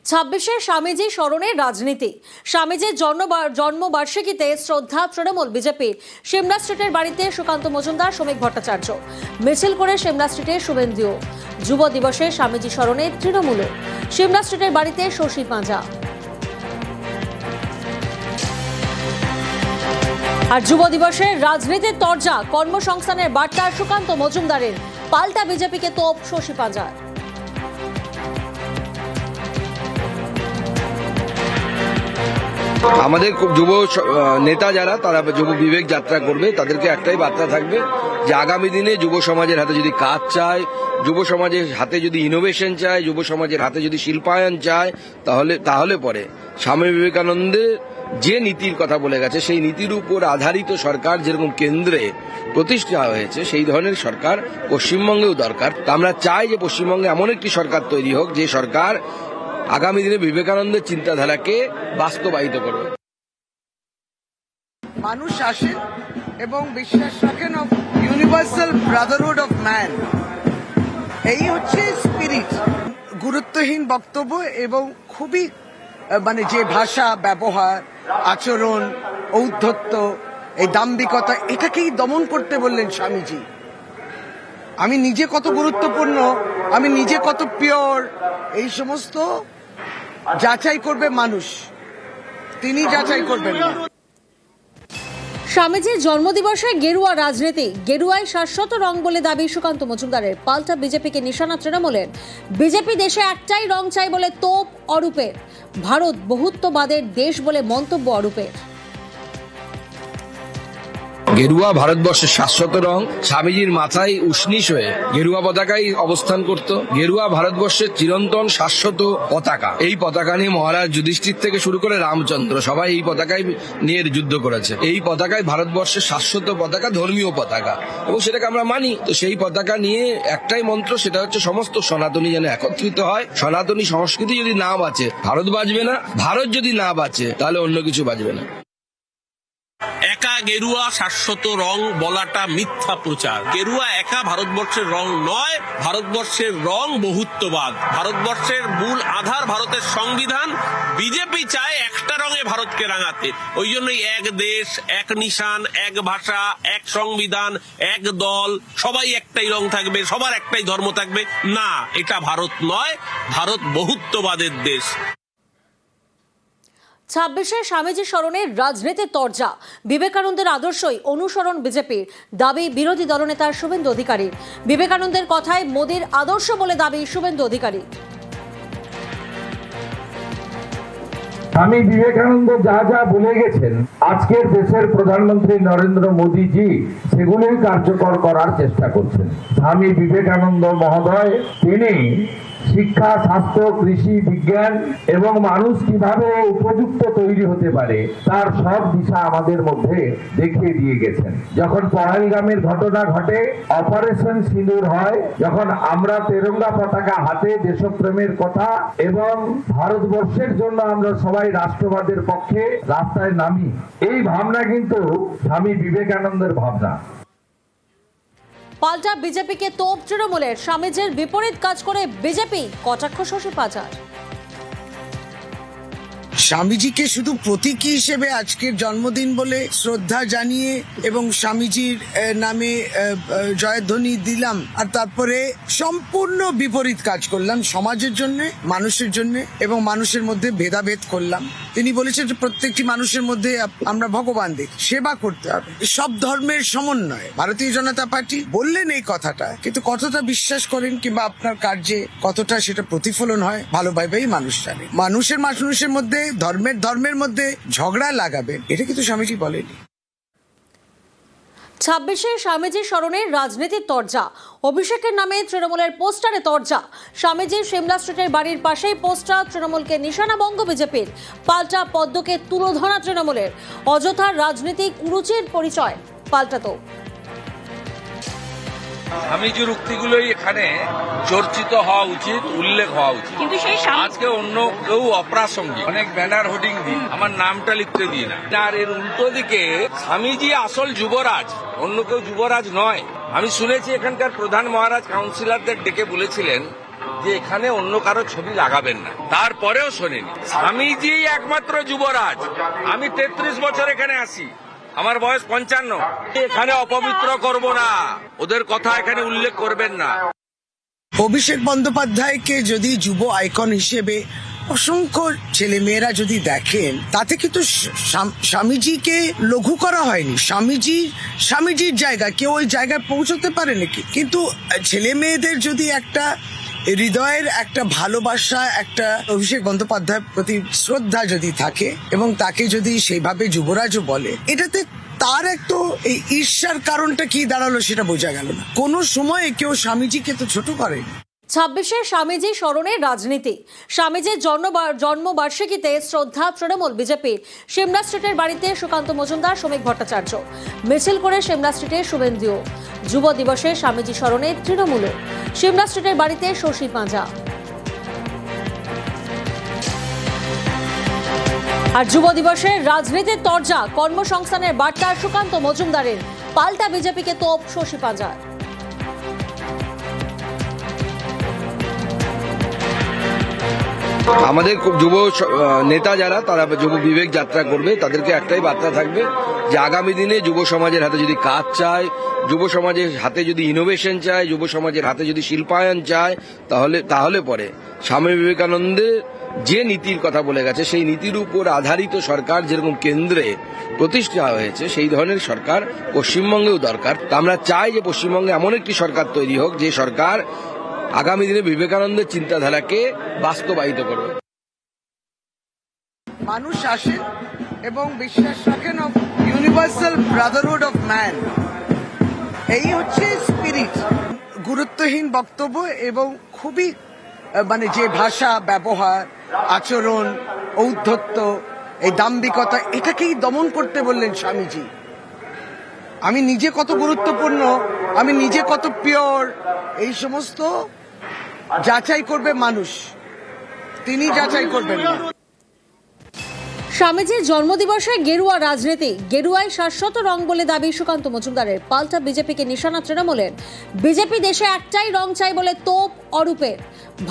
ছাব্বিশে স্বামীজি স্মরণে রাজনীতি। স্বামীজির জন্মবার্ষিকীতে শ্রদ্ধা তৃণমূল বিজেপির সিমলা স্ট্রিটের বাড়িতে সুকান্ত মজুমদার, শ্রমিক ভট্টাচার্য মিছিল করে সিমলা স্ট্রিটে শুভেন্দুও। যুব দিবসে স্বামীজি স্মরণে তৃণমূল। সিমলা স্ট্রিটের বাড়িতে শশী পাঁজা। আর যুব দিবসে রাজনীতির তরজা, কর্মসংস্থানের বার্তা সুকান্ত মজুমদারের, পাল্টা বিজেপিকে তোপ শশী পাঁজার। আমাদের যুব নেতা যারা তারা যুব বিবেক যাত্রা করবে, তাদেরকে একটাই বার্তা থাকবে যে আগামী দিনে যুব সমাজের হাতে যদি কাজ চায়, যুব সমাজের হাতে যদি ইনোভেশন চায়, যুব সমাজের হাতে যদি শিল্পায়ন চায়, তাহলে পরে স্বামী বিবেকানন্দের যে নীতির কথা বলে গেছে সেই নীতির উপর আধারিত সরকার যেরকম কেন্দ্রে প্রতিষ্ঠা হয়েছে, সেই ধরনের সরকার পশ্চিমবঙ্গেও দরকার। তা আমরা চাই যে পশ্চিমবঙ্গে এমন একটি সরকার তৈরি হোক যে সরকার আগামী দিনে বিবেকানন্দের চিন্তাধারাকে বাস্তবায়িত করবে। মানুষ আসে এবং বিশ্বাস রাখেন of universal Brotherhood of man. এই হচ্ছে স্পিরিট। গুরুত্বহীন বক্তব্য এবং খুবই যে ভাষা ব্যবহার, আচরণ, ঔদ্ধত্য, এই দাম্ভিকতা, এটাকেই দমন করতে বললেন স্বামীজি। আমি নিজে কত গুরুত্বপূর্ণ, আমি নিজে কত পিওর, এই সমস্ত যাচাই করবে মানুষ, তিনি যাচাই করবেন না। স্বামীজির জন্মদিবসে গেরুয়া রাজনীতি, গেরুয়ায় শাশ্বত রং বলে দাবি সুকান্ত মজুমদারের, পাল্টা বিজেপিকে নিশানা তৃণমূলের। বিজেপি দেশে একটাই রং চাই বলে তোপ অরূপের, ভারত বহুত্ববাদের দেশ বলে মন্তব্য অরূপের। গেরুয়া ভারতবর্ষের শাশ্বত রং। স্বামীজির মাথায় উষ্ণিস হয়ে গেরুয়া পতাকাই অবস্থান করত। গেরুয়া ভারতবর্ষের চিরন্তন শাশ্বত পতাকা। এই পতাকা নিয়ে মহারাজ যুধিষ্ঠির থেকে শুরু করে রামচন্দ্র সবাই এই পতাকায় নিয়ে যুদ্ধ করেছে। এই পতাকায় ভারতবর্ষের শাশ্বত পতাকা, ধর্মীয় পতাকা, এবং সেটাকে আমরা মানি। তো সেই পতাকা নিয়ে একটাই মন্ত্র, সেটা হচ্ছে সমস্ত সনাতনী যেন একত্রিত হয়। সনাতনী সংস্কৃতি যদি না বাঁচে ভারত বাঁচবে না, ভারত যদি না বাঁচে তাহলে অন্য কিছু বাঁচবে না। একা গেরুয়া শাশ্বত রং বলাটা মিথ্যা প্রচার। গেরুয়া একা ভারতবর্ষের রং নয়, ভারতবর্ষের রং বহুত্ববাদ। ভারতবর্ষের মূল আধার ভারতের সংবিধান। বিজেপি চায় একটা রঙে ভারতকে রাঙাতে। ওই জন্যই এক দেশ, এক নিশান, এক ভাষা, এক সংবিধান, এক দল, সবাই একটাই রং থাকবে, সবার একটাই ধর্ম থাকবে। না, এটা ভারত নয়, ভারত বহুত্ববাদের দেশ। 26শে স্বামীজি স্মরণে রাজনীতির তরজা, বিবেকানন্দের আদর্শই অনুসরণ বিজেপির, দাবি বিরোধী দলনেতা শুভেন্দু অধিকারীর। বিবেকানন্দের কথায় মোদির আদর্শ বলে দাবি শুভেন্দু অধিকারী। স্বামী বিবেকানন্দ যা যা বলে গেছেন আজকের দেশের প্রধানমন্ত্রী নরেন্দ্র মোদীজি সেগুলোই কার্যকর করার চেষ্টা করছেন। স্বামী বিবেকানন্দ মহোদয় তিনি শিক্ষা, স্বাস্থ্য, কৃষি, বিজ্ঞান এবং মানুষ কিভাবে উপযুক্ত তৈরি হতে পারে তার সব দিশা আমাদের মধ্যে দেখিয়ে দিয়ে গেছেন। যখন পহেলগামের ঘটনা ঘটে, অপারেশন সিঁদুর হয়, যখন আমরা তেরঙ্গা পতাকা হাতে দেশপ্রেমের কথা এবং ভারতবর্ষের জন্য আমরা সবাই রাষ্ট্রবাদের পক্ষে রাস্তায় নামি, এই ভাবনা কিন্তু স্বামী বিবেকানন্দের ভাবনা। পাল্টা বিজেপিকে তোপ তৃণমূলের, স্বামীজির বিপরীত কাজ করে বিজেপি, কটাক্ষ শশী পাঁজার। স্বামীজিকে শুধু প্রতীকী হিসেবে আজকের জন্মদিন বলে শ্রদ্ধা জানিয়ে এবং স্বামীজির নামে জয়ধ্বনি দিলাম, আর তারপরে সম্পূর্ণ বিপরীত কাজ করলাম সমাজের জন্য, মানুষের জন্য, এবং মানুষের মধ্যে ভেদাভেদ করলাম। তিনি বলেছেন যে প্রত্যেকটি মানুষের মধ্যে আমরা ভগবান দেখি, সেবা করতে হবে, সব ধর্মের সমন্বয়। ভারতীয় জনতা পার্টি বললেন এই কথাটা, কিন্তু কতটা বিশ্বাস করেন কিংবা আপনার কার্যে কতটা সেটা প্রতিফলন হয় ভালোভাবেই মানুষ জানে। মানুষের মধ্যে ধর্মের মধ্যে ঝগড়া লাগাবেন, এটা কিন্তু স্বামীজি বলেনি। 26শে স্বামীজি স্মরণে রাজনীতির তরজা, অভিষেকের নামে তৃণমূলের পোস্টারে তরজা। স্বামীজির সিমলা স্ট্রিটের বাড়ির পাশেই পোস্টার, তৃণমূলকে নিশানা বঙ্গ বিজেপির, পাল্টা পদ্মকে তুলোধনা তৃণমূলের। অযথার রাজনীতি কুরুচির পরিচয়, পাল্টা তো। স্বামীজির উক্তিগুলোই এখানে চর্চিত হওয়া উচিত, উল্লেখ হওয়া উচিত। কিন্তু সেই আজকে অন্য কেউ অপ্রাসঙ্গিক অনেক ব্যানার হোর্ডিং দিন, আমার নামটা লিখতে দিই না। আর এর উল্টো দিকে স্বামীজি আসল যুবরাজ, অন্য কেউ যুবরাজ নয়। আমি শুনেছি এখানকার প্রধান মহারাজ কাউন্সিলরদের ডেকে বলেছিলেন যে এখানে অন্য কারো ছবি লাগাবেন না, তারপরেও শোনেনি। স্বামীজি একমাত্র যুবরাজ। আমি 33 বছর এখানে আসি, আমার বয়স 55। এখানে অপবিত্র করব না, ওদের কথা এখানে উল্লেখ করবেন না। অভিষেক বন্দ্যোপাধ্যায়কে যদি যুব আইকন হিসেবে অসংখ্য ছেলে মেয়েরা যদি দেখেন, তাতে কিন্তু স্বামীজিকে লঘু করা হয়নি। স্বামীজির জায়গা, কেউ ওই জায়গায় পৌঁছতে পারে নাকি? কিন্তু ছেলে মেয়েদের যদি একটা হৃদয়ের একটা ভালোবাসা, একটা অভিষেক বন্দ্যোপাধ্যায়ের প্রতি শ্রদ্ধা যদি থাকে এবং তাকে যদি সেইভাবে যুবরাজও বলে, এটাতে তার একটু এই ঈর্ষার কারণটা কি দাঁড়ালো সেটা বোঝা গেল না। কোনো সময়ে কেউ স্বামীজিকে তো ছোট করেনি। 26শে স্বামীজি স্মরণের রাজনীতি। স্বামীজির জন্মবার্ষিকীতে শ্রদ্ধা তৃণমূল বিজেপির সিমলা স্ট্রিটের বাড়িতে সুকান্ত মজুমদার, শ্রমিক ভট্টাচার্য। মিছিল করে সিমলা স্ট্রিটে শুভেন্দুও। যুব দিবসে স্বামীজি স্মরণে তৃণমূলও। সিমলা স্ট্রিটের বাড়িতে শশী পাঁজা। আর যুব দিবসে রাজনীতির তরজা, কর্মসংস্থানের বার্তা সুকান্ত মজুমদারের। পাল্টা বিজেপিকে তোপ শশী পাঁজার। আমাদের যুব নেতা যারা, তারা যুব বিবেক যাত্রা করবে, তাদেরকে একটাই বার্তা থাকবে যে আগামী দিনে যুব সমাজের হাতে যদি কাজ চায়, যুব সমাজের হাতে যদি ইনোভেশন চায়, যুব সমাজের হাতে যদি শিল্পায়ন চায়, তাহলে পরে স্বামী বিবেকানন্দের যে নীতির কথা বলে গেছে, সেই নীতির উপর আধারিত সরকার যেরকম কেন্দ্রে প্রতিষ্ঠা হয়েছে, সেই ধরনের সরকার পশ্চিমবঙ্গেও দরকার। তা আমরা চাই যে পশ্চিমবঙ্গে এমন একটি সরকার তৈরি হোক, যে সরকার আগামী দিনে বিবেকানন্দের চিন্তাধারাকে বাস্তবায়িত করবে। মানুষ আসেন এবং বিশ্বাস রাখেন of universal Brotherhood of man. এই হচ্ছে স্পিরিট। গুরুত্বহীন বক্তব্য এবং খুবই যে ভাষা ব্যবহার, আচরণ, ঔদ্ধত্য, এই দাম্ভিকতা, এটাকেই দমন করতে বললেন স্বামীজি। আমি নিজে কত গুরুত্বপূর্ণ, আমি নিজে কত পিওর, এই সমস্ত যাচাই করবে মানুষ, তিনি যাচাই করবেন না। স্বামীজির জন্মদিবসে গেরুয়া রাজনীতি, গেরুয়ায় শাশ্বত রং বলে দাবি সুকান্ত মজুমদারের। পাল্টা বিজেপিকে নিশানা তৃণমূলের। বিজেপি দেশে একটাই রং চাই বলে তোপ অরূপের।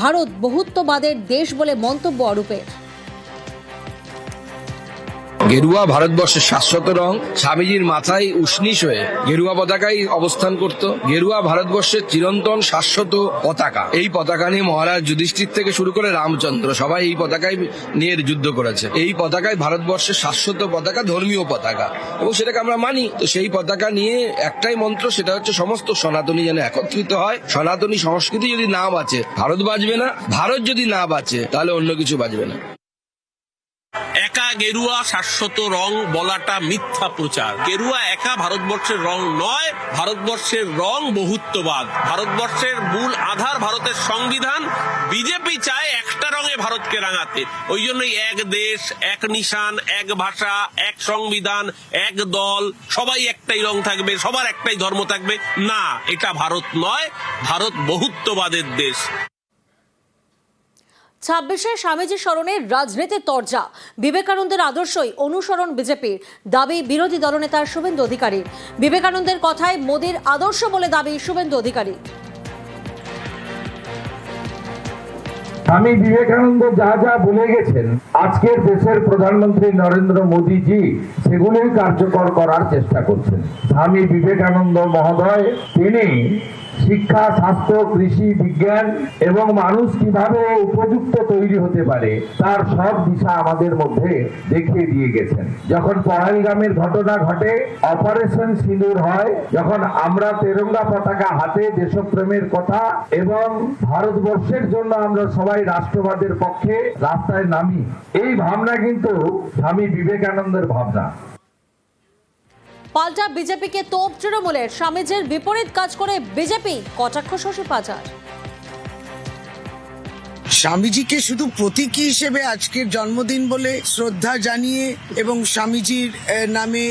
ভারত বহুত্ববাদের দেশ বলে মন্তব্য অরূপের। গেরুয়া ভারতবর্ষের শাশ্বত রং। স্বামীজির মাথায় উষ্ণিস হয়ে গেরুয়া পতাকাই অবস্থান করত। গেরুয়া ভারতবর্ষের চিরন্তন শাশ্বত পতাকা। এই পতাকা নিয়ে মহারাজ যুধিষ্ঠির থেকে শুরু করে রামচন্দ্র সবাই এই পতাকায় নিয়ে যুদ্ধ করেছে। এই পতাকায় ভারতবর্ষের শাশ্বত পতাকা, ধর্মীয় পতাকা, এবং সেটাকে আমরা মানি। তো সেই পতাকা নিয়ে একটাই মন্ত্র, সেটা হচ্ছে সমস্ত সনাতনী যেন একত্রিত হয়। সনাতনী সংস্কৃতি যদি না বাঁচে, ভারত বাঁচবে না। ভারত যদি না বাঁচে, তাহলে অন্য কিছু বাঁচবে না। একা গেরুয়া শাশ্বত রং বলাটা মিথ্যা প্রচার। গেরুয়া একা ভারতবর্ষের রং নয়, ভারতবর্ষের রং বহুত্ববাদ। ভারতবর্ষের মূল আধার ভারতের সংবিধান। বিজেপি চায় একটা রঙে ভারতকে রাঙাতে। ওই জন্যই এক দেশ, এক নিশান, এক ভাষা, এক সংবিধান, এক দল, সবাই একটাই রং থাকবে, সবার একটাই ধর্ম থাকবে। না, এটা ভারত নয়, ভারত বহুত্ববাদের দেশ। 26শে স্বামীজি স্মরণের রাজনীতির তরজা, বিবেকানন্দের আদর্শই অনুসরণ বিজেপির। দাবি বিরোধী দলনেতা শুভেন্দু অধিকারী। বিবেকানন্দের কথায় মোদির আদর্শ বলে দাবি শুভেন্দু অধিকারী। স্বামী বিবেকানন্দ যা যা বলে গেছেন আজকের দেশের প্রধানমন্ত্রী নরেন্দ্র মোদীজি সেগুলোই কার্যকর করার চেষ্টা করছেন। স্বামী বিবেকানন্দ মহোদয় তিনি শিক্ষা, স্বাস্থ্য, কৃষি, বিজ্ঞান এবং মানুষ কিভাবে উপযুক্ত তৈরি হতে পারে তার সব দিশা আমাদের মধ্যে দেখিয়ে দিয়ে গেছেন। যখন পহেলগামের ঘটনা ঘটে, অপারেশন সিঁদুর হয়, যখন আমরা তেরঙ্গা পতাকা হাতে দেশপ্রেমের কথা এবং ভারতবর্ষের জন্য আমরা সবাই রাষ্ট্রবাদের পক্ষে রাস্তায় নামি, এই ভাবনা কিন্তু স্বামী বিবেকানন্দের ভাবনা। পাল্টা বিজেপিকে তোপ তৃণমূলের। স্বামীজির বিপরীত কাজ করে বিজেপি, কটাক্ষ শশী পাঁজার। স্বামীজিকে শুধু প্রতীকী হিসেবে আজকের জন্মদিন বলে শ্রদ্ধা জানিয়ে এবং স্বামীজির নামে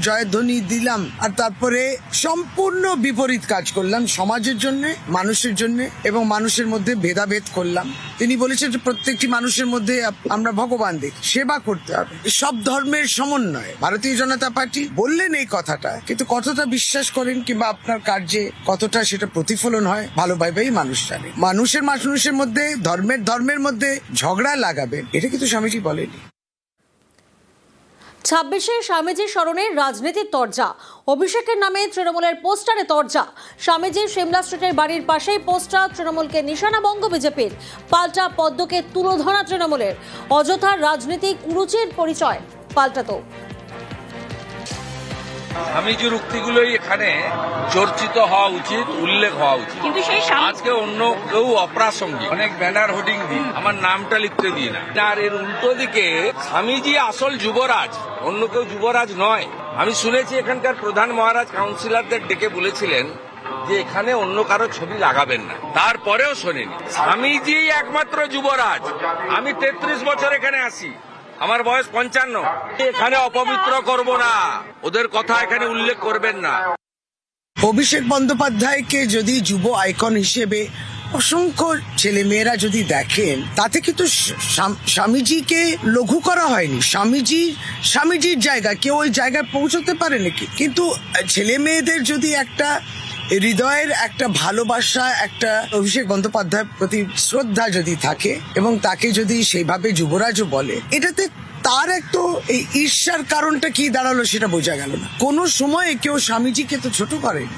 জয়ধ্বনি দিলাম, আর তারপরে সম্পূর্ণ বিপরীত কাজ করলাম সমাজের জন্য, মানুষের জন্য, এবং মানুষের মধ্যে ভেদাভেদ করলাম। তিনি বলেছেন যে প্রত্যেকটি মানুষের মধ্যে আমরা ভগবান দেখি, সেবা করতে হবে, সব ধর্মের সমন্বয়। ভারতীয় জনতা পার্টি বললেন এই কথাটা, কিন্তু কতটা বিশ্বাস করেন কিংবা আপনার কার্যে কতটা সেটা প্রতিফলন হয় ভালোভাবেই মানুষ জানে। মানুষের মধ্যে ধর্মের মধ্যে ঝগড়া লাগাবেন, এটা কিন্তু স্বামীজি বলেনি। 26শে স্বামীজির স্মরণে রাজনীতির তরজা, অভিষেকের নামে তৃণমূলের পোস্টারে তরজা। স্বামীজির সিমলা স্ট্রিটের বাড়ির পাশেই পোস্টার, তৃণমূলকে নিশানা বঙ্গ বিজেপির, পাল্টা পদ্মকে তুলোধনা তৃণমূলের। অযথার রাজনীতি কুরুচির পরিচয় পাল্টাতো। স্বামীজির উক্তিগুলোই এখানে চর্চিত হওয়া উচিত, উল্লেখ হওয়া উচিত। কিন্তু সেই আজকে অন্য কেউ অপ্রাসঙ্গিক অনেক ব্যানার হোর্ডিং দিন, আমার নামটা লিখতে দিই না। আর এর উল্টো দিকে স্বামীজি আসল যুবরাজ, অন্য কেউ যুবরাজ নয়। আমি শুনেছি এখানকার প্রধান মহারাজ কাউন্সিলরদের ডেকে বলেছিলেন যে এখানে অন্য কারো ছবি লাগাবেন না, তারপরেও শোনেনি। স্বামীজি একমাত্র যুবরাজ। আমি 33 বছর এখানে আসি, আমার বয়স 55। এখানে অপবিত্র করব না, ওদের কথা এখানে উল্লেখ করবেন না। অভিষেক বন্দ্যোপাধ্যায়কে যদি যুব আইকন হিসেবে অসংখ্য ছেলে মেয়েরা যদি দেখেন, তাতে কিন্তু স্বামীজিকে লঘু করা হয়নি। স্বামীজির জায়গা কেউ ওই জায়গায় পৌঁছতে পারে নাকি? কিন্তু ছেলে মেয়েদের যদি একটা হৃদয়ের একটা ভালোবাসা, একটা অভিষেক বন্দ্যোপাধ্যায়ের প্রতি শ্রদ্ধা যদি থাকে এবং তাকে যদি সেইভাবে যুবরাজও বলে, এটাতে তার একটু এই ঈর্ষার কারণটা কি দাঁড়ালো সেটা বোঝা গেল না। কোনো সময়ে কেউ স্বামীজিকে তো ছোট করেনি।